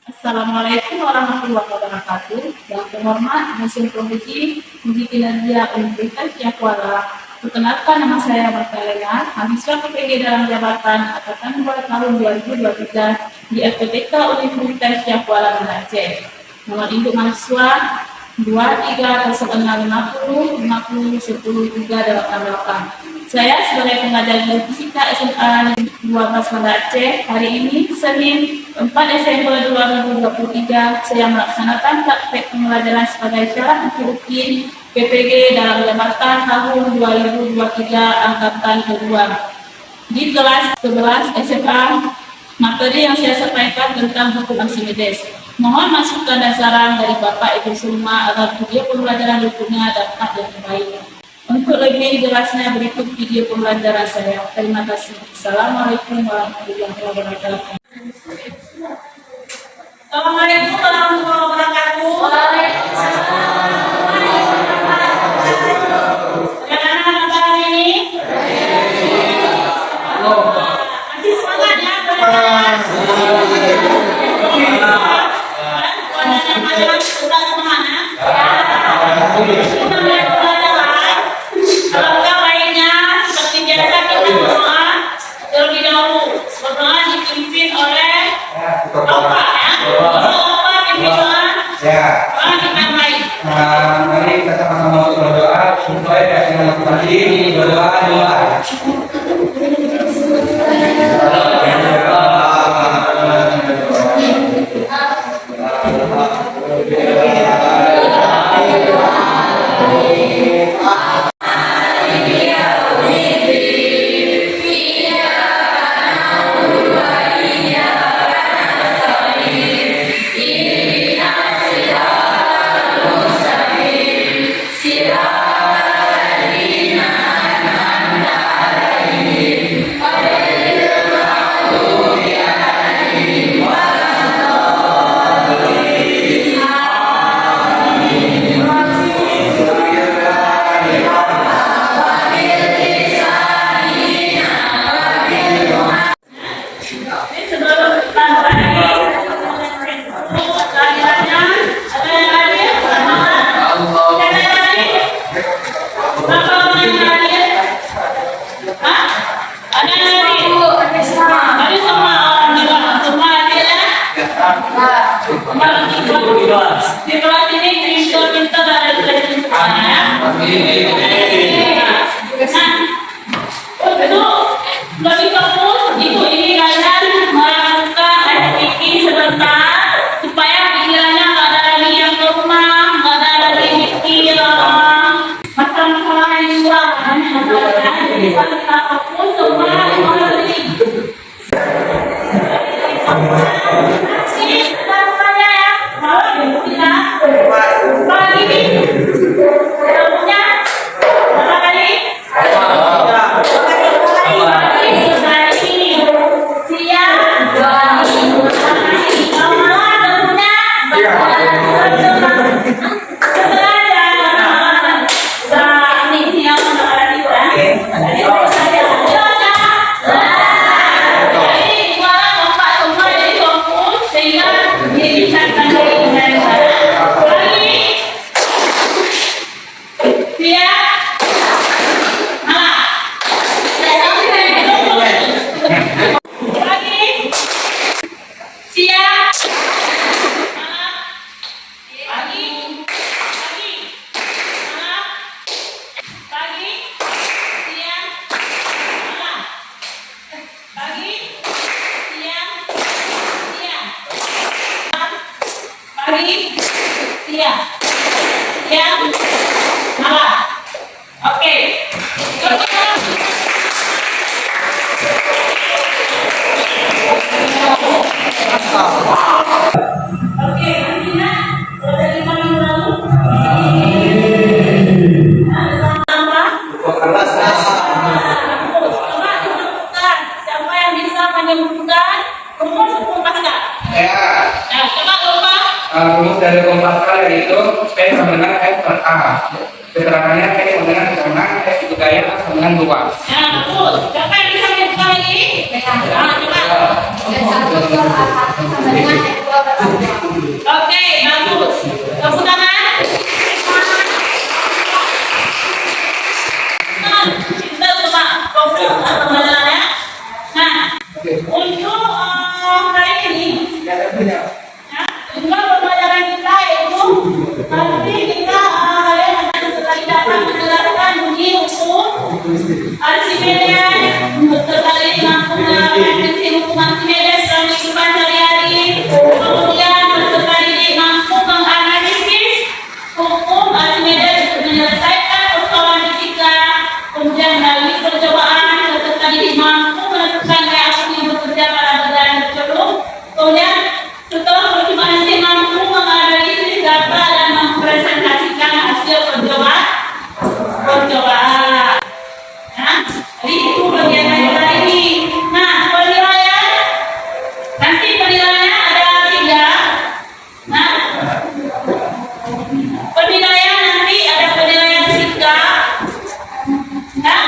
Assalamualaikum warahmatullahi wabarakatuh. Yang terhormat Museum Provinsi Uji Kinerja Universitas Kuala. Perkenalkan, nama saya Marta Lena, mahasiswa PPG dalam jabatan angkatan 2 tahun 2023 di FPTK Universitas Kuala Banda Aceh. Nomor induk mahasiswa 23 50 50 10 388. Saya sebagai pengajar guru fisika SMA 12 Banda Aceh, hari ini Senin 4 Desember 2023 saya melaksanakan praktek pembelajaran sebagai syarat ukir PPG dalam jabatan tahun 2023 angkatan kedua. Di kelas 11 SMA, materi yang saya sampaikan tentang hukum Archimedes. Mohon masukan dan saran dari Bapak Ibu semua agar video pembelajaran berikutnya dapat lebih baik. Untuk lebih jelasnya berikut video pembelajaran saya. Terima kasih. Assalamualaikum warahmatullahi wabarakatuh. Assalamualaikum warahmatullahi wabarakatuh. Waalaikumsalam. Bagaimana kabar ini? Masih semangat ya belajar? Sudah semangat? Kita mulai pembelajaran. Kalau enggak baiknya seperti biasa kita berdoa terlebih dahulu. Berdoa dipimpin oleh Bapak ya. Bapak pimpin doa. Ya. Doa kita baik. Mari kita sama-sama berdoa supaya yang tadi berdoa. Di kelas ini pintar-pintar ada tugas-tugasnya. Nah, lebih fokus ibu ini kalian melakukan aktiviti sebentar supaya pikirannya nggak ada lagi yang ke rumah, nggak ada lagi mikir masalah-masalah yang di luar. Jadi kita fokus semua mengerti. Siang, malam. Oke. Oke, artinya dari minggu lalu. Siapa yang bisa menyebutkan rumus hukum pasca? Ya. Nah, coba lupa. Rumus dari Pascal yaitu P sama dengan F per A. Keterangannya P sama dengan sama F budaya sama dengan luas. Nah, betul. Siapa yang bisa menyebutkan lagi? Nah, coba. F1 per A1 sama dengan F2 per A2. Untuk hari ini, ya, jumlah pembelajaran kita itu nanti kita kalian akan sekali dapat menjelaskan bunyi hukum Archimedes terkait dengan prinsip hukum Archimedes dalam kehidupan sehari-hari. Kemudian terkait dengan menganalisis hukum Archimedes untuk menyelesaikan persoalan fisika. Kemudian melalui percobaan terkait mampu menentukan reaksi yang bekerja pada benda terceluk. Kemudian setelah percobaan nanti mampu menganalisis data dan mempresentasikan hasil percobaan. Nah, jadi itu bagian dari ini. Nah, penilaian nanti penilaiannya ada 3. Nah, penilaian nanti ada penilaian sikap. Nah,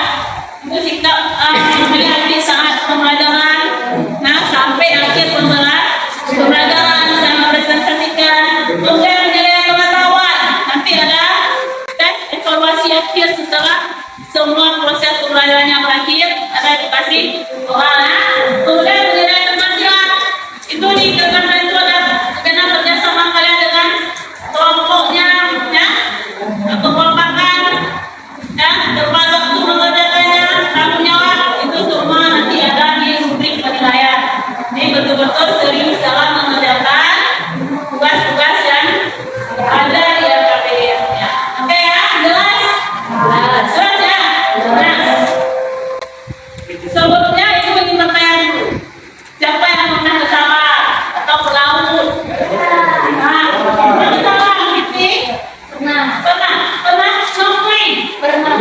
itu sikap nanti saat pembelajaran. Nah, sampai akhir pembelajaran dan mempresentasikan. Kemudian penilaian pengetahuan. Nanti ada tes evaluasi akhir setelah semua proses pembelajarannya berakhir. Ada dikasih soal. Kemudian penilaian keberhasilan. Itu di kegiatan itu ada bagaimana kerjasama kalian dengan kelompoknya, ya, kekompakan, ya, tepat waktu mengerjakannya, tanggung jawab, itu semua nanti ada di rubrik penilaian. Ini betul-betul serius dalam mengerjakan tugas-tugas yang ada di LKPM-nya. Oke ya, jelas? Jelas ya? Nah, sebelumnya itu ingin bertanya dulu. Siapa yang pernah ke sawah atau ke laut? Nah, pernah ke sawah, Siti? Pernah. Snorkeling? Pernah.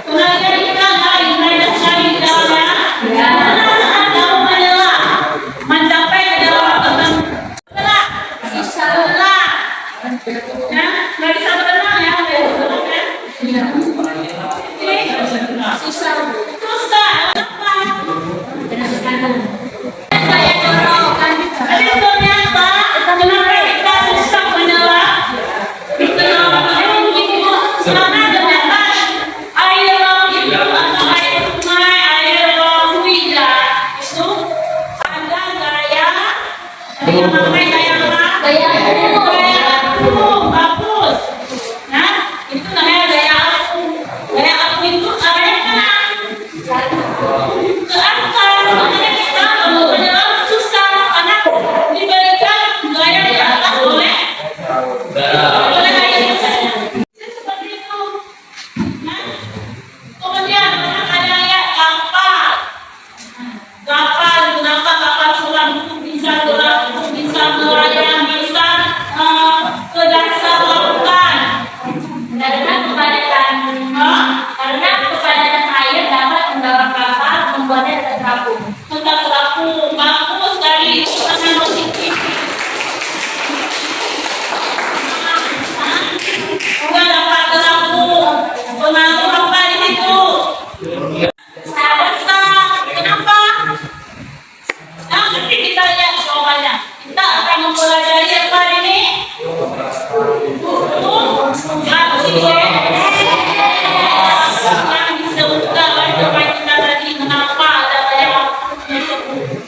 Pernah lihat ikan lain sekali di dalamnya? Pernah kamu menyelam mencapai ke dalam tertentu? Pernah? Pernah. Ya, nggak bisa berenang ya? Susah. Kenapa? Saya dorong. Tapi ternyata kenapa kita susah menyelam? Karena ternyata air laut itu atau air sungai, air hujan itu ada gaya yang pakai gaya apa? Gaya apung, hapus. Nah, itu namanya gaya apung. Gaya apung itu arahnya kemana? Ke atas. Makanya kita kalau menyelam susah karena diberikan gaya di atas oleh air saja. Seperti itu. Nah, kemudian ada ya kapal. Kapal digunakan kapal selam untuk bisa berlabuh, bisa melayang, bisa ke dasar lautan. Karena kepadatan air dapat mendorong kapal membuatnya tetap terapung. Bagus sekali, itu sangat positif. Udah dapat terapung. Pengaruh apa di situ? Kenapa? Nah, nanti kita lihat jawabannya. Kita akan mempelajari apa ini? Yang disebutkan oleh teman kita tadi, kenapa ada banyak tersebut.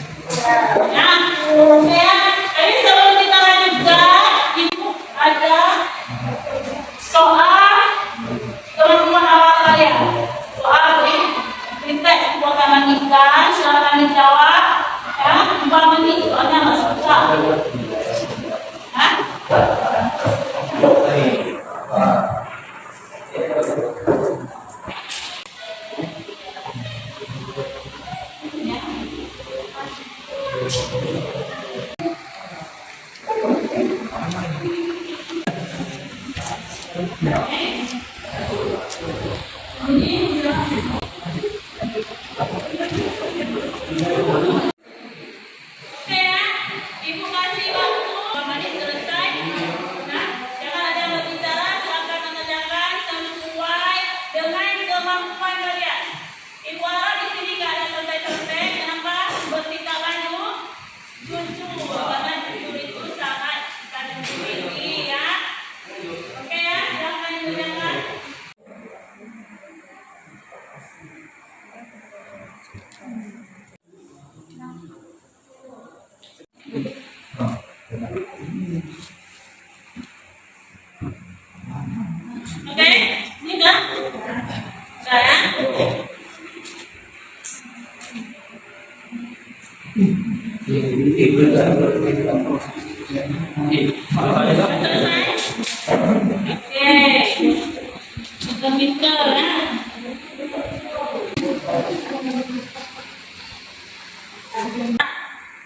Nah, kemudian jadi sebelum kita lanjutkan, itu ada soal teman-teman awal kalian. Soal ini tes potongan ikan, silakan dijawab. Ya, 4 menit soalnya nggak susah. Hah? Oke ya, Ibu kasih waktu 2 menit selesai. Nah, jangan ada yang berbicara, silakan mengerjakan sesuai dengan kemampuan kalian. Ibu harap di sini nggak ada santai-santai. Kenapa? Bersikap maju. Oke, ini kan? Saya. Oke. Pintar-pintar ya.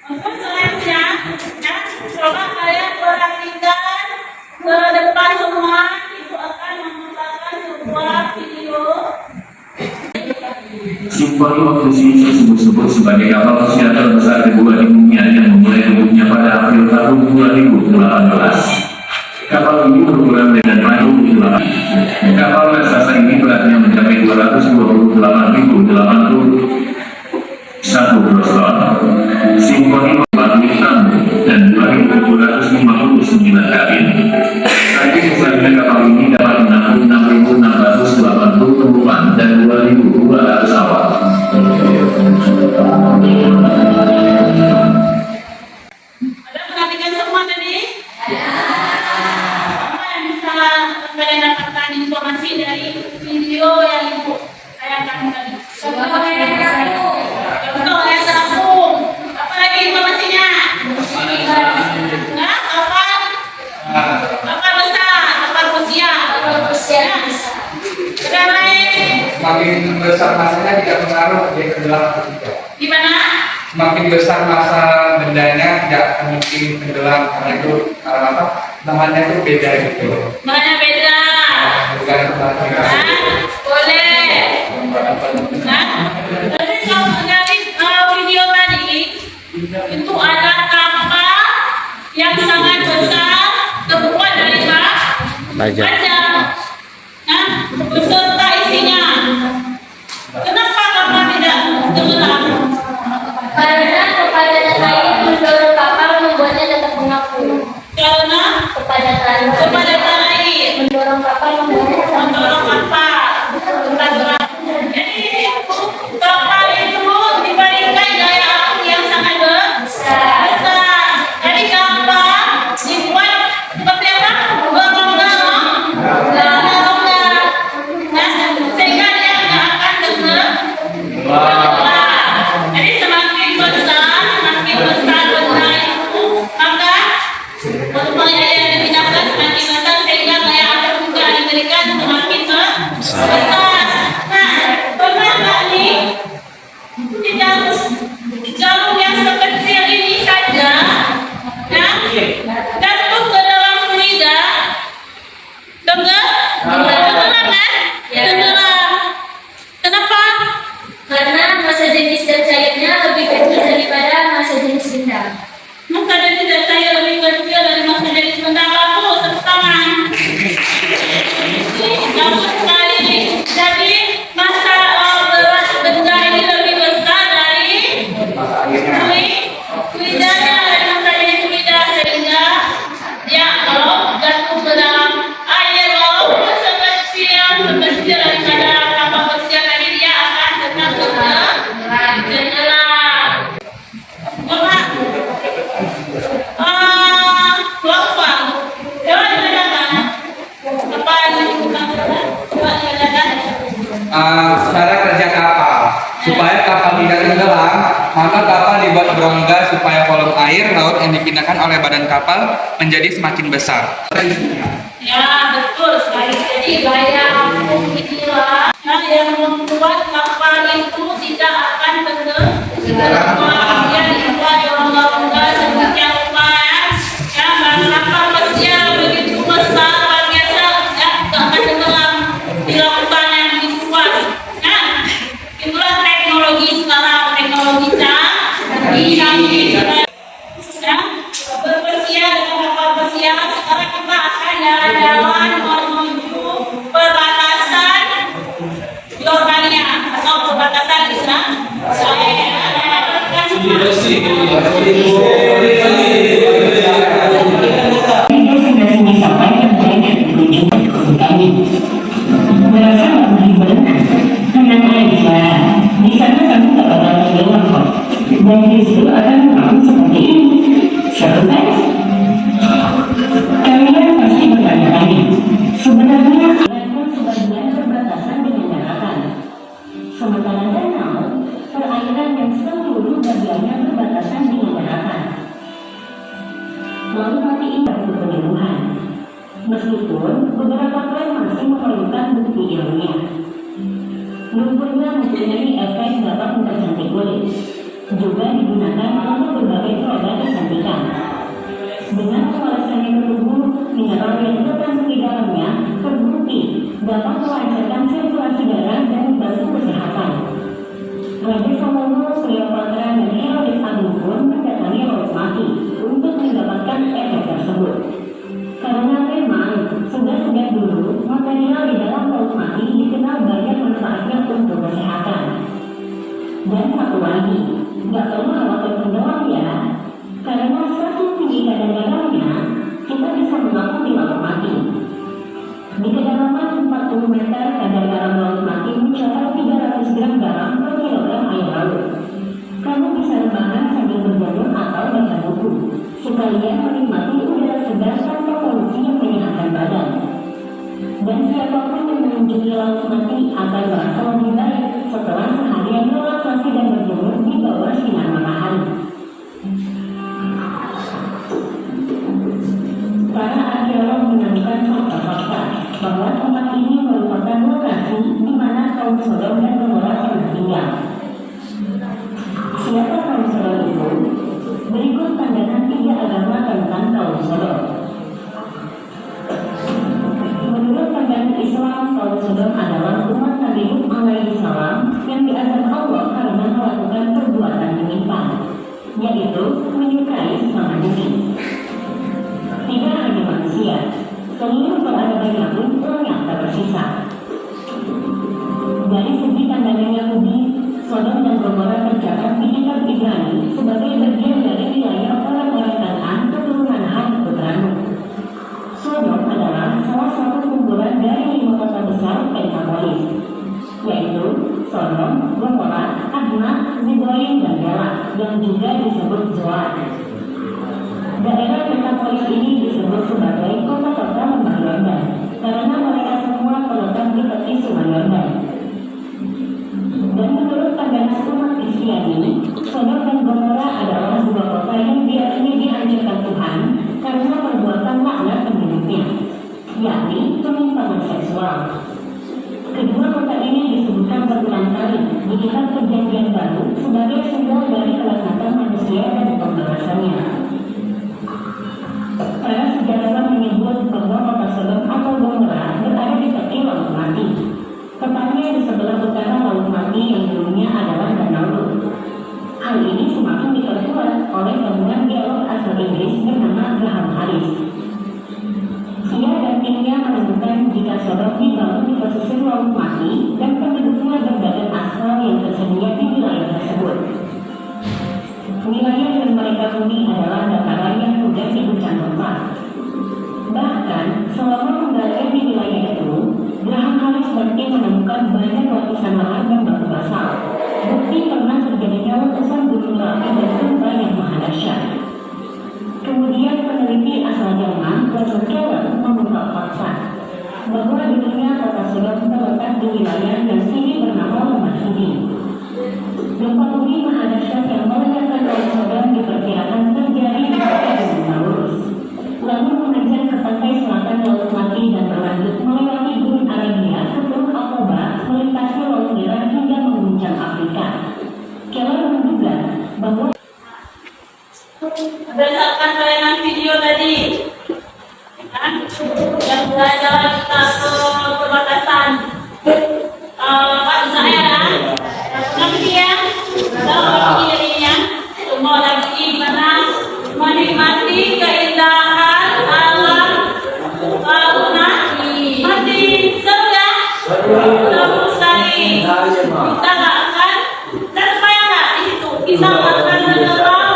Untuk selanjutnya, ya, coba kalian perhatikan ke depan semua. Itu akan memutarkan sebuah video. Simfoni of the Seas disebut-sebut sebagai kapal pesiar terbesar kedua di dunia yang memulai hidupnya pada April tahun 2018. Kapal ini berukuran dengan panjang 8. Kapal raksasa ini beratnya mencapai 228.081 groston. Simfoni memiliki tamu dan 2.259 kabin. Saking besarnya kapal ini dapat menampung 6.680 penumpang dan 2.200 awak. Ada perhatikan semua tadi? Apa yang bisa kalian dapatkan informasi dari video yang Ibu tayangkan tadi? Contoh yang terapung. Apa lagi informasinya? Nah, kapal besar, kapal pesiar. Ada lain? Semakin besar masanya tidak pengaruh dia tenggelam atau tidak. Gimana? Semakin besar masa bendanya tidak mungkin tenggelam karena itu namanya itu beda gitu. Mana beda? Bukan perhatikan. Boleh. Nah, tapi kalau dari video tadi itu ada kapal yang sangat besar terbuat dari baja. Nah, beserta isinya. Kenapa kapal tidak tenggelam? Karena kepadatan air mendorong kapal membuatnya tetap mengapung. Karena Kepadatan air mendorong kapal membuatnya tetap mendorong kapal. Jadi kapal itu dibandingkan daya api yang sangat besar. Jadi kapal dibuat seperti apa? Berongga. Nah, sehingga dia nggak akan tenggelam. Jadi semakin besar benda itu, maka penumpang yang dipindahkan semakin besar sehingga daya api juga diberikan semakin besar. Nah, pernah nggak nih di jalur yang sekecil ini saja, ya, jatuh ke dalam fluida, tenggelam kan? Tenggelam. Kenapa? karena massa jenis dan cairnya lebih kecil daripada massa jenis benda. Masa jenis dan cair lebih kecil dari masa jenis benda. Bagus, tepuk tangan. Bagus sekali. Jadi masa berat benda ini lebih besar dari fluidanya, dari masa jenis fluida, sehingga dia jatuh ke dalam air laut sekecil daripada kapal pesiar tadi, dia akan tetap tenggelam. Bapak, Bapak, coba dibedakan apa yang dibutuhkan. Coba dibedakan. Cara kerja kapal supaya kapal tidak tenggelam, maka kapal dibuat berongga supaya volume air laut yang dipindahkan oleh badan kapal menjadi semakin besar. Ya, betul sekali. Jadi daya apung inilah yang membuat kapal itu tidak akan tenggelam. Dia dibuat rongga-rongga sedemikian rupa, ya. Kapal pesiar begitu besar, luar biasa, ya, tidak akan tenggelam di lautan yang luas. Nah, itulah teknologi sekarang, teknologi canggih. Ya, berpesiar dengan kapal pesiar. Sekarang kita akan jalan-jalan menuju perbatasan Yordania atau perbatasan Israel. Destinasi wisata yang banyak dikunjungi di kami. Merasa lebih berenang, tenang aja. Di sana kamu tak bakal tenggelam kok. Dan justru akan mengalami seperti ini. mati ini untuk penyembuhan. Meskipun beberapa klaim masih memerlukan bukti ilmiah. Lumpurnya mempunyai efek dapat mempercantik kulit. Juga digunakan untuk berbagai produk kecantikan. Dengan pengolahannya ke tubuh, mineral yang terkandung di dalamnya terbukti dapat melancarkan sirkulasi darah dan membantu kesehatan. Raja Salomo, Cleopatra, dan Herodes Agung pun mendatangi Laut Mati untuk mendapatkan efek tersebut. Karena memang sudah sejak dulu material di dalam Laut Mati dikenal banyak manfaatnya untuk kesehatan. Dan satu lagi, gak perlu khawatir doang ya, karena satu tinggi kadang-kadangnya kita bisa mengapung di Laut Mati. Di kedalaman 40 meter, kadar garam Laut Mati mencapai 300 gram garam per kilogram air laut. Kamu bisa rebahan sambil berjemur atau baca buku, sekalian menikmati udara segar tanpa polusi yang menyehatkan badan. Dan siapapun yang mengunjungi Laut Mati akan merasa lebih baik setelah seharian relaksasi dan berjemur di bawah sinar matahari. Para arkeolog menemukan fakta-fakta bahwa tempat ini merupakan lokasi di mana kaum Sodom dan Gomora pernah tinggal. Siapa kaum Sodom itu? Berikut pandangan 3 agama tentang kaum Sodom. Menurut pandangan Islam, kaum Sodom adalah umat Nabi Nuh alaihi salam yang diazab Allah karena melakukan perbuatan menyimpang, yaitu menyukai sesama jenis. Tidak hanya manusia, seluruh peradabannya pun lenyap tak tersisa. Dari segi pandangan Yahudi, Sodom dan Gomora tercatat di kitab Ibrani sebagai bagian dari wilayah orang-orang Kanaan keturunan Ham putra Nuh. Sodom adalah salah satu kumpulan dari 5 kota besar Pentapolis, yaitu Sodom, Gomora, Admah, Zeboim, dan Bela, yang juga disebut Zoar. Daerah Pentapolis ini disebut sebagai kota-kota lembah Yordan karena mereka semua terletak di tepi sungai Yordan. Dan menurut pandangan umat Kristiani, Sodom dan Gomora adalah 2 kota yang biasanya dihancurkan Tuhan karena perbuatan laknat penduduknya, yakni penyimpangan seksual. Kedua kota ini disebutkan berulang kali di kitab Perjanjian Baru sebagai simbol dari kelaknatan manusia dan pembalasannya. Para sejarawan menyebut bahwa kota Sodom atau Gomora berada di tepi Laut Mati, tepatnya di sebelah utara Laut Mati yang dulunya adalah Danau Lut. Hal ini semakin diperkuat oleh gabungan geolog asal Inggris bernama Graham Harris. Ia dan timnya menemukan jika Sodom dibangun di pesisir Laut Mati dan penduduknya berbadan aspal yang tersedia di wilayah tersebut. Wilayah yang mereka huni adalah dataran yang mudah diguncang gempa. Bahkan, selama menggali di wilayah itu, Graham Harris dan tim menemukan banyak lapisan lahan dan batu basalt, bukti pernah terjadinya letusan gunung berapi dan gempa yang maha dahsyat. Kemudian peneliti asal Jerman, Roger Keller, mengungkap fakta bahwa dulunya kota Sodom terletak di wilayah yang kini bernama Lembah Sidi. Gempa bumi maha dahsyat yang melenyapkan kaum Sodom diperkirakan terjadi di kota Gunung Taurus, lalu menanjak ke pantai selatan Laut Mati dan berlanjut melewati Gunung Arabia sebelum Aqaba melintasi Laut Merah hingga mengguncang Afrika. Keller menduga bahwa berdasarkan tayangan video tadi, kan, yang saya jalan kita ke perbatasan, Pak saya kan, nanti ya, kalau kirinya, mau lagi gimana, menikmati keindahan alam laut mati, seru ya, seru sekali. Kita nggak akan, dan supaya nggak di situ, kita akan menyerah.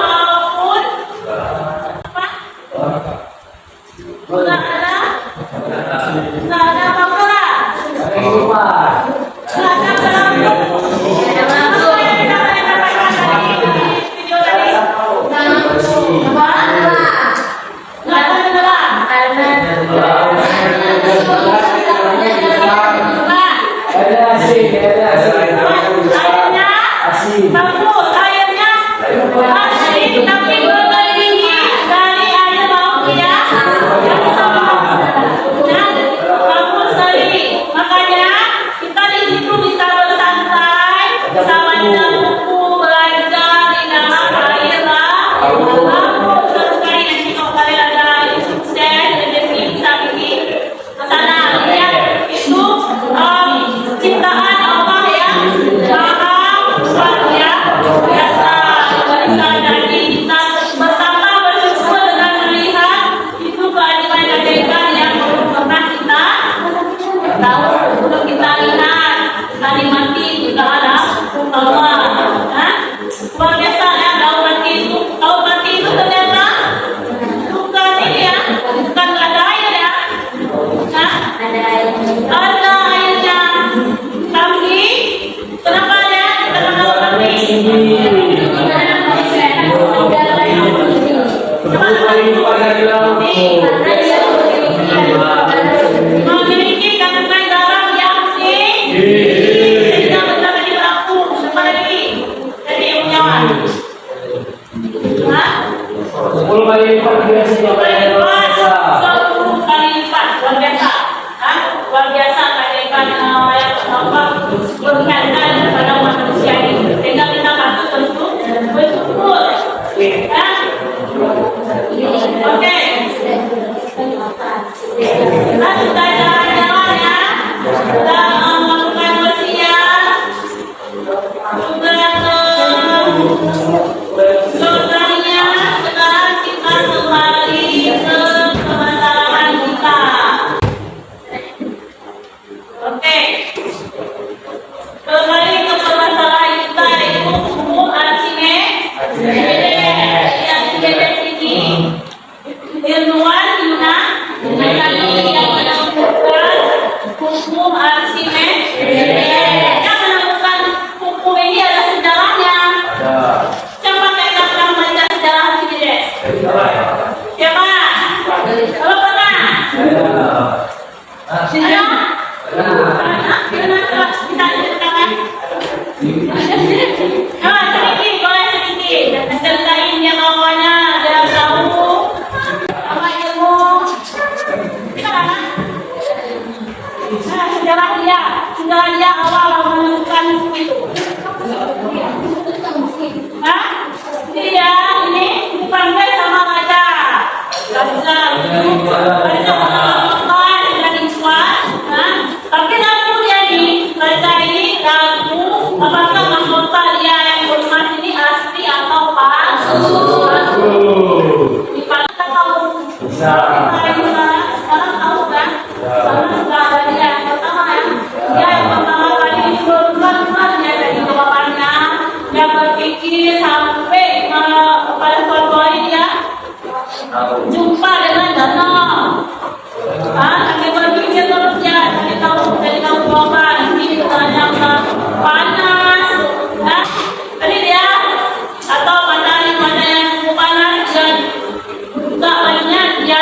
Bagus, airnya asin, tapi berlebih dari air laut ya. Aku terus kali nanti kalau kalian ada share rezeki sapi ke sana lihat itu ciptaan Allah ya maha luar biasa. Jadi kita bersama bersyukur dengan melihat itu keajaiban-keajaiban yang belum pernah kita tahu, belum kita lihat, kita nikmati juga ada Allah. Luar biasa ya, tahu mati itu ternyata bukan ini ya, bukan ada air ya, ada airnya. Tapi kenapa ya? Kenapa mati? Memiliki kandungan garam yang tinggi sehingga benar tadi berlaku apa lagi dari ilmuwan 10 kali lipat biasa luar biasa. 10 kali lipat luar biasa kan? Luar biasa keajaiban yang berkaitan kepada manusia ini sehingga kita patut tentu bersyukur ya. Oke. Kita sudah jalan-jalan ya, sudah melakukan wasiat, sudah ke saudaranya. Sekarang kita kembali ke permasalahan kita. Oke, kembali ke permasalahan kita itu hukum Archimedes ini. Ilmuwan Yunani yang menemukan hukum Archimedes. Yang menemukan hukum ini ada sejarahnya. Siapa yang pernah membaca sejarah Archimedes? Siapa? Kalau pernah? Ayo. Kita ceritakan. Sedikit, boleh sedikit. Ceritain yang awalnya dia tahu. Apa ilmu? Kita kan? Sejarah dia awal menemukan itu. Dia ini dipanggil sama raja. Raja itu raja orang dan Islam. Tapi ragu dia nih, raja ini ragu apakah mahkota dia yang emas ini asli atau palsu. Dipanggil tahu. Sekarang tahu kan? Karena sudah ada dia yang pertama ya. Dia yang pertama kali keluar dia dari bapaknya. Dia berpikir sampai pada suatu hari dia jumpa dengan danau. Sampai berpikir terus dia dari tahu jawaban. Ini sebenarnya panas. Tadi dia atau matahari yang cukup panas dan juga lainnya dia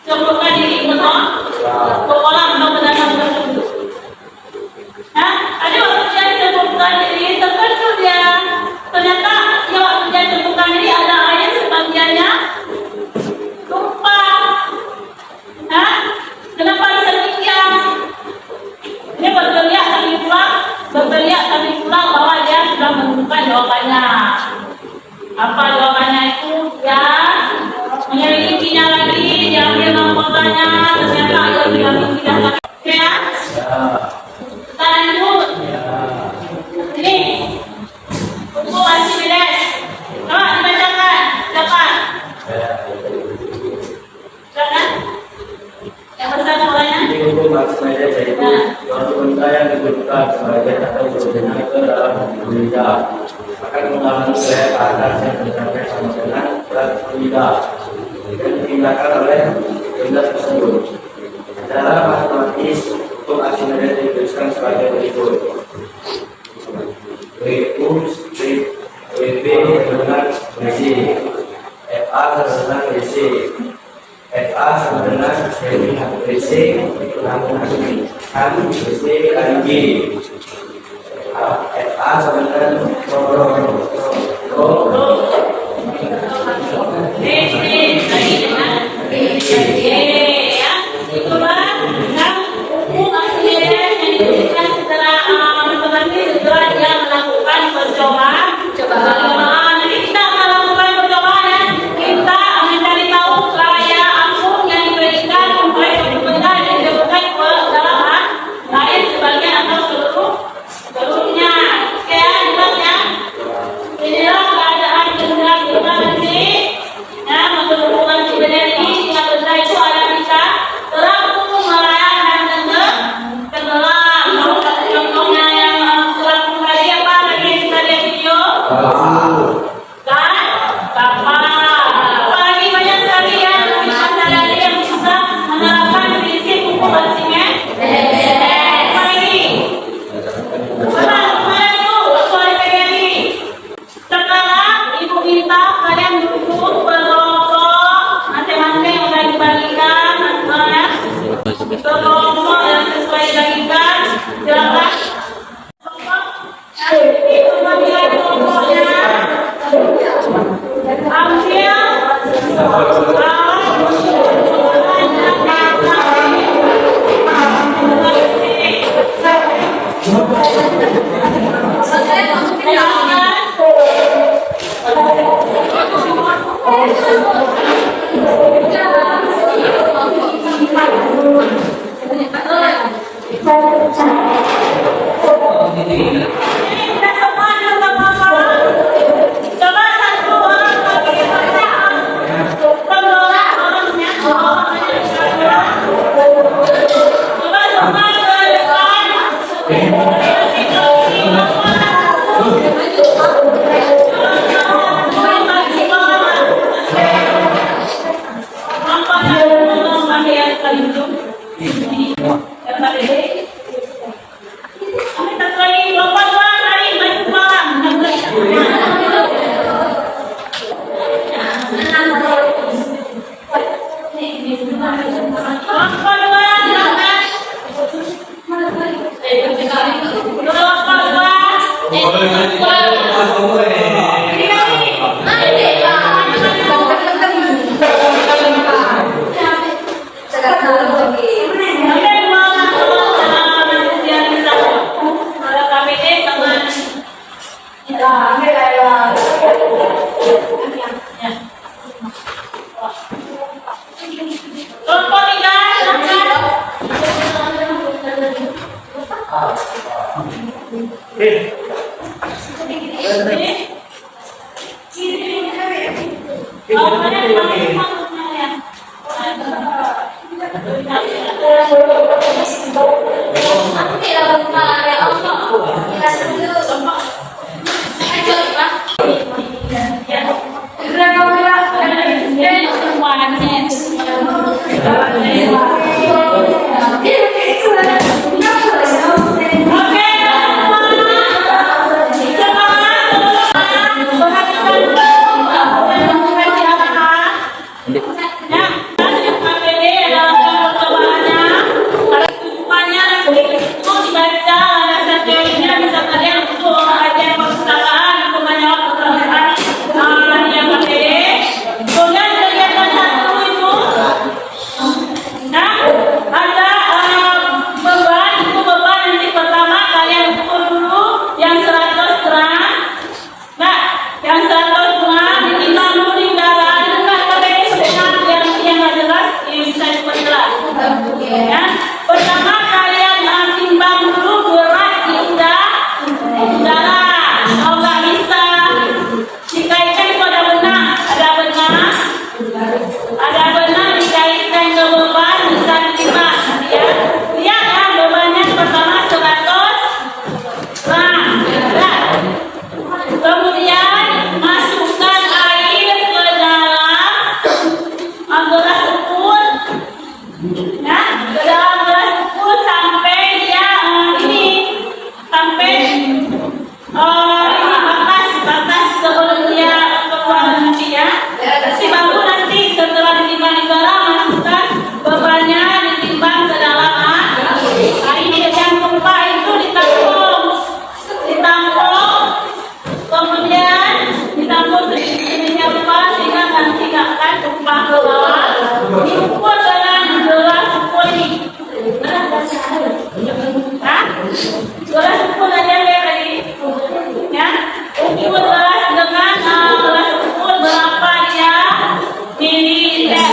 cemplungkan diri ke kolam benar-benar tersebut. Tadi waktu dia cemplungkan diri terkejut dia. Ternyata ya waktu dia cemplungkan diri ada air sebagiannya tumpah. Kenapa bisa demikian? Ini berteriak sambil pulang bahwa dia sudah menemukan jawabannya. Apa jawabannya itu? Ya, menyelidikinya lagi, diambil mahkotanya, ternyata ada tidak lagi. Ya, kita lanjut. Ini hukum Archimedes. Coba dibacakan, dapat. Jangan. Yang besar suaranya. Ini hukum Archimedes yaitu suatu benda yang dibutuhkan sebagai atau sebenarnya ke dalam benda akan mengalami gaya ke atas yang mencapai sama dengan berat benda dan dipindahkan oleh benda tersebut. Secara matematis, hukum Archimedes dituliskan sebagai berikut: WU strip WB dengan BC, FA dengan BC, FA sama dengan BC kan BC kali G, FA sama dengan Nanti kita akan lakukan percobaan Aku tidak lupa ada Allah. Kita dulu. Ayo, Pak. Pertama kalian timbang dulu berat kita udara, kalau nggak bisa dikaitkan pada benang, ada benang dikaitkan ke beban bisa ditimbang. Lihat ya bebannya pertama 100 gram. Kemudian masukkan air ke dalam gelas ukur. Nah, ke dalam gelas ukur sampai dia sampai batas sebelum dia keluar nanti ya. Si baru nanti setelah ditimbang di garam masukkan bebannya ditimbang ke dalam air. Yang keempat itu ditampung, kemudian ditampung sedikit lupa sehingga nanti nggak akan tumpah ke bawah. Diukur dengan gelas ukur ini. Gelas ukur aja tadi. Ya, ukur gelas dengan gelas ukur berapa dia mililiter.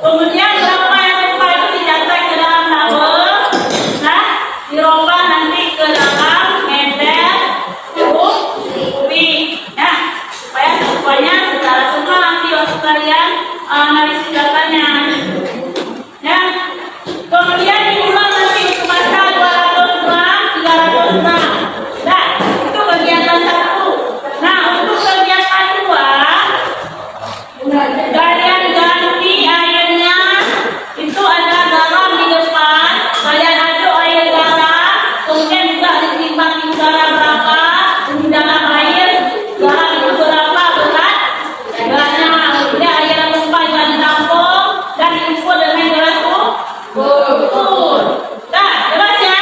Kemudian berapa yang lupa itu dicatat ke dalam tabel. Nah, dirombak nanti ke dalam meter kubik. Nah, supaya semuanya secara semua nanti waktu kalian analisis datanya. Ya, kemudian ditimbang nanti untuk masa 200 gram, 300 gram. Nah, itu kegiatan satu. Nah, untuk kegiatan dua, kalian ganti airnya. Itu ada garam di depan. Kalian aduk air garam, kemudian juga ditimbang di garam berapa di dalam air. Garam itu berapa beratnya. Kemudian air yang tumpah juga ditampung dan diukur dengan gelas ukur. Nah, jelas ya?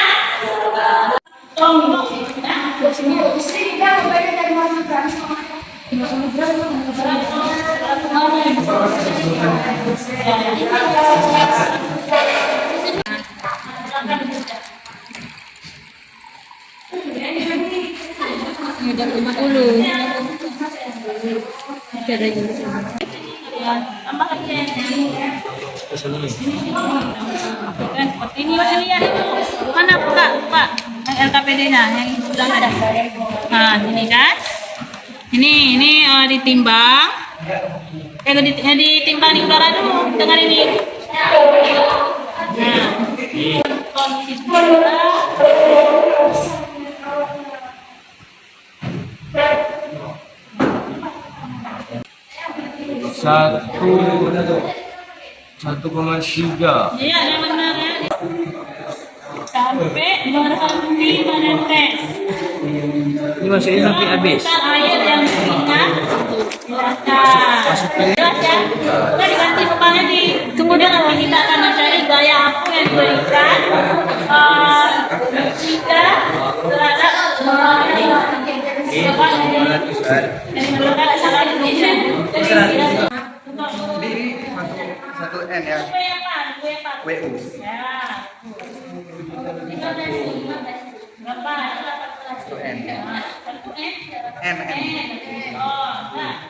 Tambah lagi ya. Seperti ini Pak lihat itu. Mana Pak? Yang LKPD-nya yang sudah ada. Nah, ini kan. Ini ditimbang. Ditimbang di udara dulu dengan ini. Nah, kondisi udara. Satu koma tiga. Iya, yang benar ya. Sampai berhenti menetes. Ini masuknya sampai habis. Air yang ringan. Jelas ya. Kita diganti bebannya di. Tunggu dulu. Nanti kita akan mencari gaya apa yang diberikan. Jika terhadap beban yang memerlukan salah Satu N ya. WU. Ya. Berapa? Satu N. Satu N. N. Oh, nah.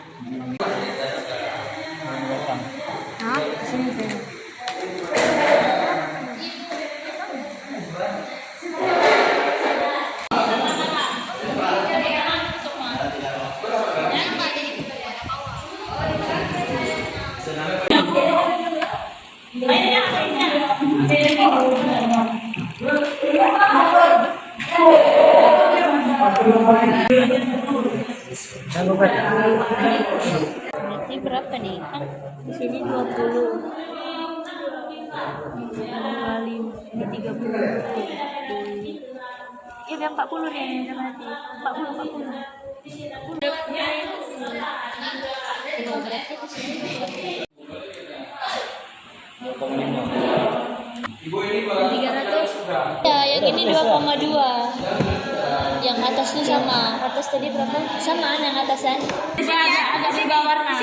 Berarti berapa nih? Kan di sini 20. Kali 30. Iya, udah 40 deh berarti. 40. Ibu ini 200. Ya, yang ini 2,2. Yang atasnya sama. Atas tadi berapa? Sama, yang atasan. Agak berubah warna.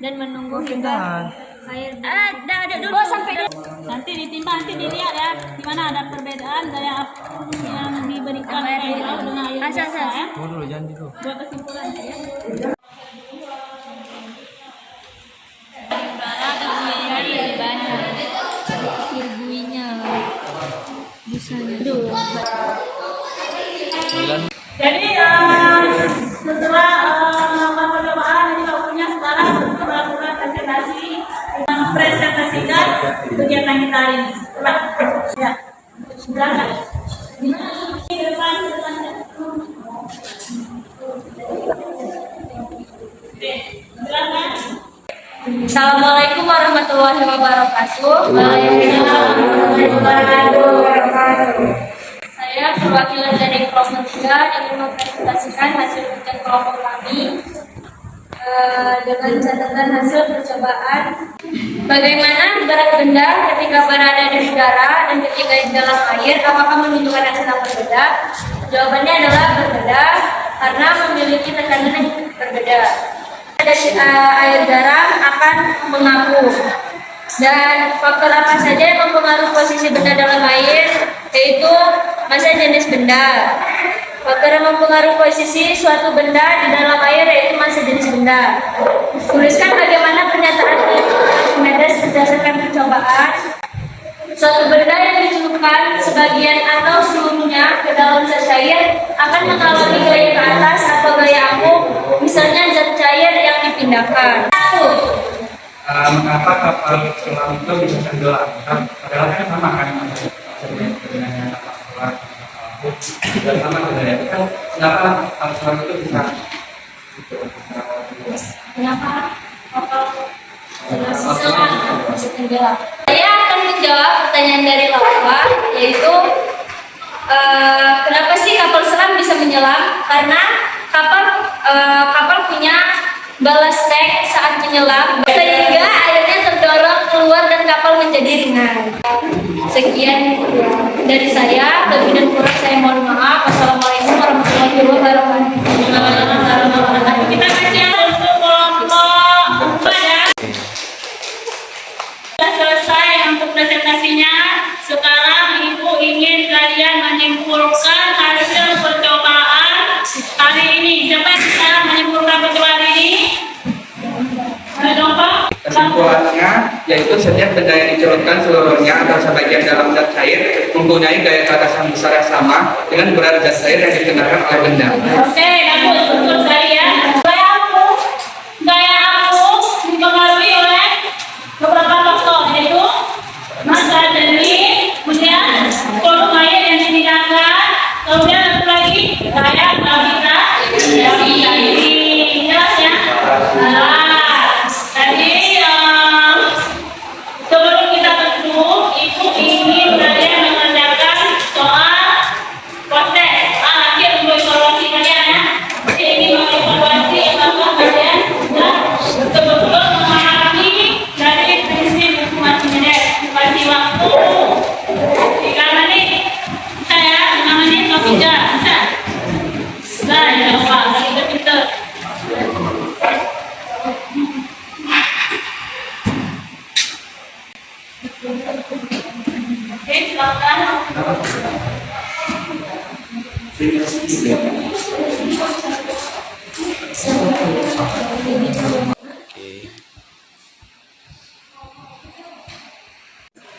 Dan menunggu hingga air. Ada dulu. Oh, sampai Nanti ditimbang, nanti dilihat ya di mana ada perbedaan gaya yang diberikan air laut dengan air biasa ya. Tunggu dulu, jangan gitu. Buat kesimpulan ya. lebih banyak. Irbuinya. Bisa dulu. Jadi setelah melakukan percobaan ini waktunya sekarang untuk melakukan presentasi mempresentasikan kegiatan kita hari ini. Ya, silakan. Di depan. Silakan. Assalamualaikum warahmatullahi wabarakatuh. Waalaikumsalam warahmatullahi wabarakatuh. Saya perwakilan dari kelompok 3 ingin mempresentasikan hasil kerja kelompok kami dengan catatan hasil percobaan. Bagaimana berat benda ketika berada di udara dan ketika di dalam air, apakah menunjukkan hasil yang berbeda? Jawabannya adalah berbeda karena memiliki tekanan yang berbeda. Air garam akan mengapung. Dan faktor apa saja yang mempengaruhi posisi benda dalam air, yaitu massa jenis benda. Faktor yang mempengaruhi posisi suatu benda di dalam air yaitu massa jenis benda. Tuliskan bagaimana pernyataan Archimedes berdasarkan percobaan. Suatu benda yang dicelupkan sebagian atau seluruhnya ke dalam zat cair akan mengalami gaya ke atas atau gaya apung, misalnya zat cair yang dipindahkan. Mengapa kapal selam itu bisa tenggelam? Padahal kan sama kan dengan kapal selam, juga sama sebenarnya. Kan kenapa kapal selam itu bisa? Kenapa kapal selam bisa tenggelam? Saya akan menjawab pertanyaan dari Laura, yaitu kenapa sih kapal selam bisa menyelam? Karena kapal punya balas tank saat menyelam, sehingga airnya terdorong keluar dan kapal menjadi ringan. Sekian dari saya, lebih dan kurang saya mohon maaf. Wassalamualaikum warahmatullahi wabarakatuh. Kita kasih untuk kelompok 4 ya. Sudah selesai untuk presentasinya. Sekarang Ibu ingin kalian menyimpulkan hasil percobaan hari ini. Siapa yang bisa menyimpulkan percobaan ini? Kesimpulannya, yaitu setiap benda yang dicelupkan seluruhnya atau sebagian dalam zat cair mempunyai gaya ke atas yang besar yang sama dengan berat zat cair yang dikenakan oleh benda. Oke, bagus, betul sekali ya. Gaya apung dipengaruhi oleh beberapa faktor, yaitu massa jenis, kemudian volume air yang dipindahkan, kemudian satu lagi gaya gravitasi. Jelas ya? Tadi sebelum kita tutup, Ibu ingin kalian mengerjakan soal proses. Nanti untuk evaluasi kalian ya. Jadi ini mengevaluasi apakah kalian sudah betul-betul memahami dari prinsip hukum Archimedes. Kasih waktu 3 menit. Bisa ya? 5 menit atau 3? Bisa? Bisa ya, Pak. Kita pintar. Oke, silakan.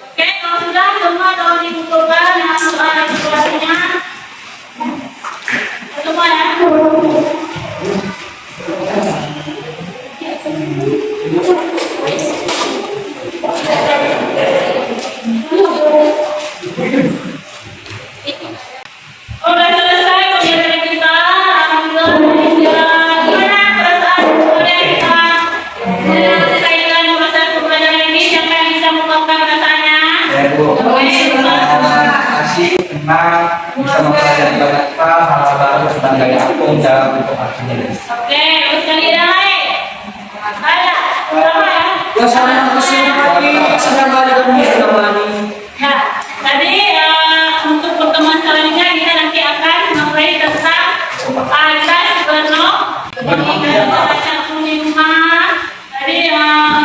Oke, kalau sudah semua tolong dikumpulkan dengan soal evaluasinya. Semua ya. Suasana kesini lagi sedang balik kami menemani. Ya, tadi untuk pertemuan selanjutnya kita nanti akan memulai tentang azas penuh ketika membaca rumah. Tadi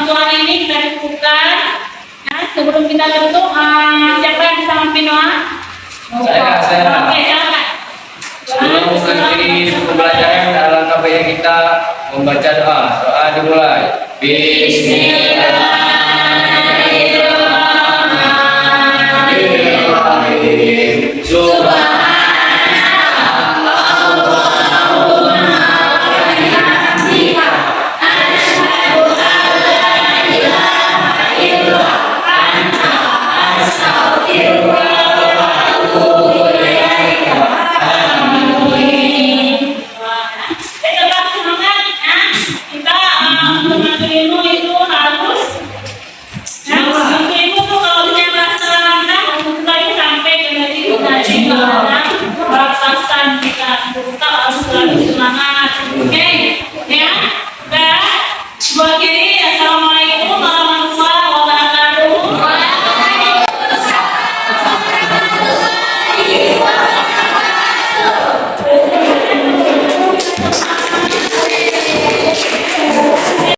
untuk hari ini kita cukupkan. Nah, sebelum kita tutup, siapa yang bisa memimpin doa? Saya. Oke, silakan. Sebelum mengakhiri pembelajaran dalam KPI kita membaca doa. Doa dimulai. Bismillah.